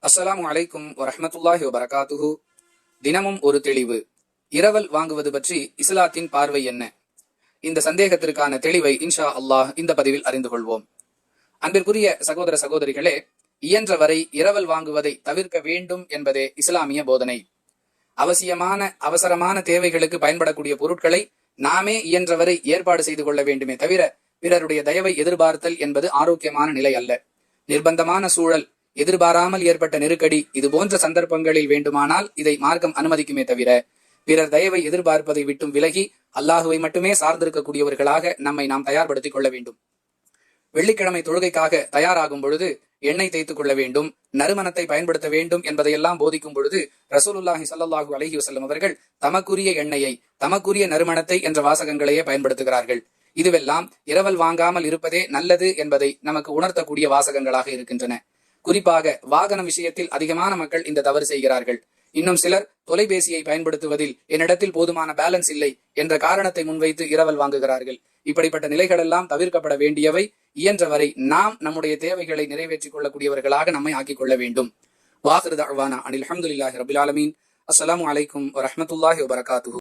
அஸ்ஸலாமு அலைக்கும் வரஹ்மத்துல்லாஹி வபரகாத்துஹு. தினமும் ஒரு தெளிவு. இரவல் வாங்குவது பற்றி இஸ்லாத்தின் பார்வை என்ன? இந்த சந்தேகத்திற்கான தெளிவை இன்ஷா அல்லாஹ் இந்த பதிவில் அறிந்து கொள்வோம். அன்பிற்குரிய சகோதர சகோதரிகளே, இயன்றவரை இரவல் வாங்குவதை தவிர்க்க வேண்டும் என்பதே இஸ்லாமிய போதனை. அவசரமான தேவைகளுக்கு பயன்படக்கூடிய பொருட்களை நாமே இயன்றவரை ஏற்பாடு செய்து கொள்ள வேண்டுமே தவிர பிறருடைய தயவை எதிர்பார்த்தல் என்பது ஆரோக்கியமான நிலை அல்ல. நிர்பந்தமான சூழல், எதிர்பாராமல் ஏற்பட்ட நெருக்கடி, இது போன்ற சந்தர்ப்பங்களில் வேண்டுமானால் இதை மார்க்கம் அனுமதிக்குமே தவிர பிறர் தயவை எதிர்பார்ப்பதை விட்டும் விலகி அல்லாஹுவை மட்டுமே சார்ந்திருக்கக்கூடியவர்களாக நம்மை நாம் தயார்படுத்திக் கொள்ள வேண்டும். வெள்ளிக்கிழமை தொழுகைக்காக தயாராகும் பொழுது எண்ணெய் தேய்த்துக் கொள்ள வேண்டும், நறுமணத்தை பயன்படுத்த வேண்டும் என்பதையெல்லாம் போதிக்கும் பொழுது ரசூலுல்லாஹி ஸல்லல்லாஹு அலைஹி வஸல்லம் அவர்கள் தமக்குரிய எண்ணெயை, தமக்குரிய நறுமணத்தை என்ற வாசகங்களையே பயன்படுத்துகிறார்கள். இதுவெல்லாம் இரவல் வாங்காமல் இருப்பதே நல்லது என்பதை நமக்கு உணர்த்தக்கூடிய வாசகங்களாக இருக்கின்றன. குறிப்பாக வாகனம் விஷயத்தில் அதிகமான மக்கள் இந்த தவறு செய்கிறார்கள். இன்னும் சிலர் தொலைபேசியை பயன்படுத்துவதில் என்னிடத்தில் போதுமான பேலன்ஸ் இல்லை என்ற காரணத்தை முன்வைத்து இரவல் வாங்குகிறார்கள். இப்படிப்பட்ட நிலைகளெல்லாம் தவிர்க்கப்பட வேண்டியவை. இயன்றவரை நாம் நம்முடைய தேவைகளை நிறைவேற்றிக் கொள்ளக்கூடியவர்களாக நம்மை ஆக்கிக் கொள்ள வேண்டும். வாஹிரு தஅவானா அனில் ஹம்துலில்லாஹி ரப்பில் ஆலமீன். அஸ்ஸலாமு அலைக்கும் வரஹ்மத்துல்லாஹி வபரகாத்துஹு.